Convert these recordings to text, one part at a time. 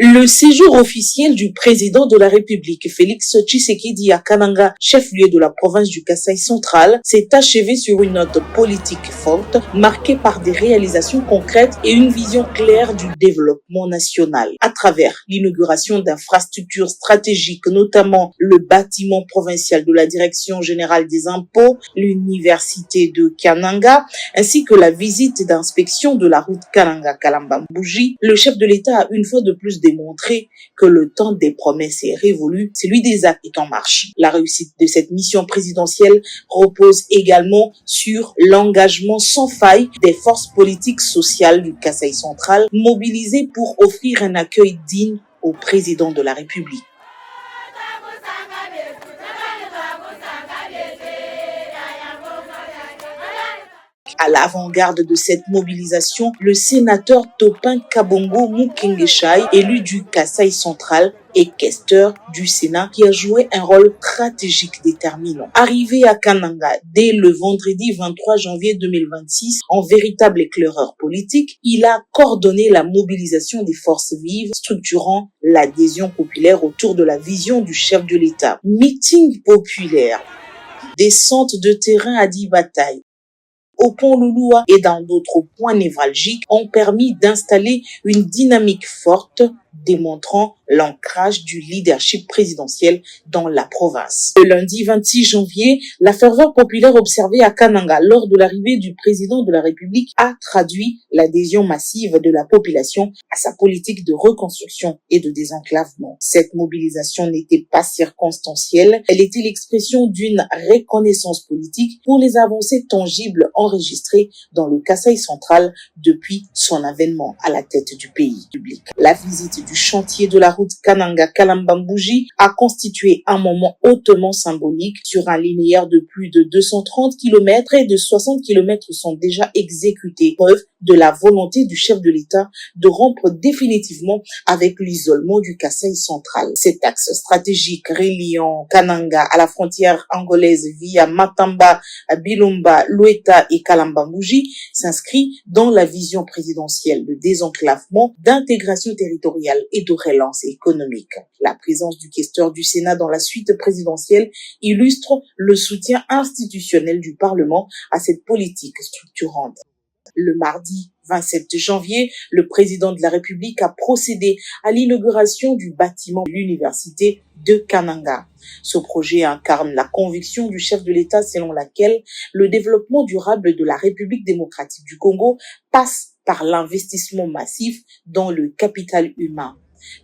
Le séjour officiel du président de la République, Félix Tshisekedi à Kananga, chef-lieu de la province du Kasaï central, s'est achevé sur une note politique forte, marquée par des réalisations concrètes et une vision claire du développement national. À travers l'inauguration d'infrastructures stratégiques, notamment le bâtiment provincial de la Direction générale des impôts, l'université de Kananga, ainsi que la visite d'inspection de la route Kananga-Kalambambouji, le chef de l'État a une fois de plus démontré que le temps des promesses est révolu, celui des actes est en marche. La réussite de cette mission présidentielle repose également sur l'engagement sans faille des forces politiques sociales du Kasaï central, mobilisées pour offrir un accueil digne au président de la République. À l'avant-garde de cette mobilisation, le sénateur Topin Kabongo Mukengeshaï, élu du Kasaï central et questeur du Sénat, qui a joué un rôle stratégique déterminant. Arrivé à Kananga dès le vendredi 23 janvier 2026, en véritable éclaireur politique, il a coordonné la mobilisation des forces vives, structurant l'adhésion populaire autour de la vision du chef de l'État. Meeting populaire, descente de terrain à 10 batailles, au pont Louloua et dans d'autres points névralgiques ont permis d'installer une dynamique forte démontrant l'ancrage du leadership présidentiel dans la province. Le lundi 26 janvier, la ferveur populaire observée à Kananga lors de l'arrivée du président de la République a traduit l'adhésion massive de la population à sa politique de reconstruction et de désenclavement. Cette mobilisation n'était pas circonstancielle, elle était l'expression d'une reconnaissance politique pour les avancées tangibles enregistrées dans le Kasaï central depuis son avènement à la tête du pays public. La visite du chantier de la route Kananga-Kalambambouji a constitué un moment hautement symbolique. Sur un linéaire de plus de 230 km, près de 60 km sont déjà exécutés, preuve de la volonté du chef de l'État de rompre définitivement avec l'isolement du Kasaï central. Cet axe stratégique reliant Kananga à la frontière angolaise via Matamba, Bilumba, Lueta et Kalambambouji s'inscrit dans la vision présidentielle de désenclavement, d'intégration territoriale et de relance économique. La présence du questeur du Sénat dans la suite présidentielle illustre le soutien institutionnel du Parlement à cette politique structurante. Le mardi 27 janvier, le président de la République a procédé à l'inauguration du bâtiment de l'université de Kananga. Ce projet incarne la conviction du chef de l'État selon laquelle le développement durable de la République démocratique du Congo passe par l'investissement massif dans le capital humain.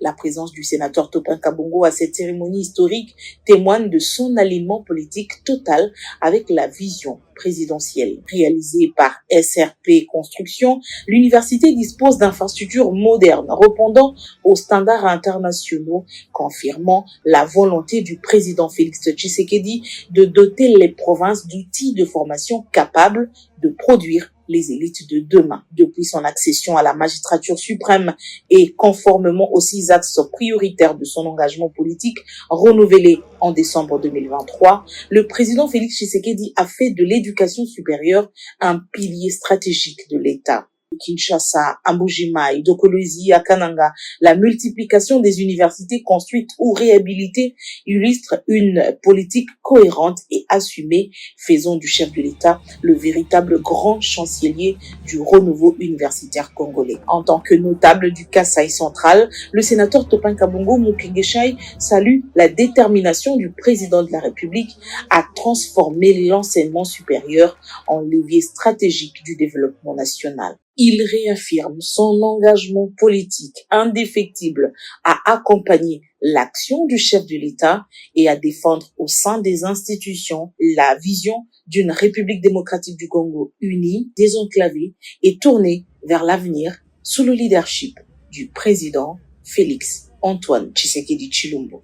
La présence du sénateur Topin Kabongo à cette cérémonie historique témoigne de son alignement politique total avec la vision présidentielle. Réalisée par SRP Construction, l'université dispose d'infrastructures modernes répondant aux standards internationaux, confirmant la volonté du président Félix Tshisekedi de doter les provinces d'outils de formation capables de produire les élites de demain. Depuis son accession à la magistrature suprême et conformément aux 6 axes prioritaires de son engagement politique renouvelé en décembre 2023, le président Félix Tshisekedi a fait de l'éducation supérieure un pilier stratégique de l'État. Kinshasa, à Mbujimai, de Kolwezi à Kananga, la multiplication des universités construites ou réhabilitées illustre une politique cohérente et assumée, faisant du chef de l'État le véritable grand chancelier du renouveau universitaire congolais. En tant que notable du Kasaï central, le sénateur Topin Kabongo Mukengeshaï salue la détermination du président de la République à transformer l'enseignement supérieur en levier stratégique du développement national. Il réaffirme son engagement politique indéfectible à accompagner l'action du chef de l'État et à défendre au sein des institutions la vision d'une République démocratique du Congo unie, désenclavée et tournée vers l'avenir sous le leadership du président Félix Antoine Tshisekedi Tshilombo.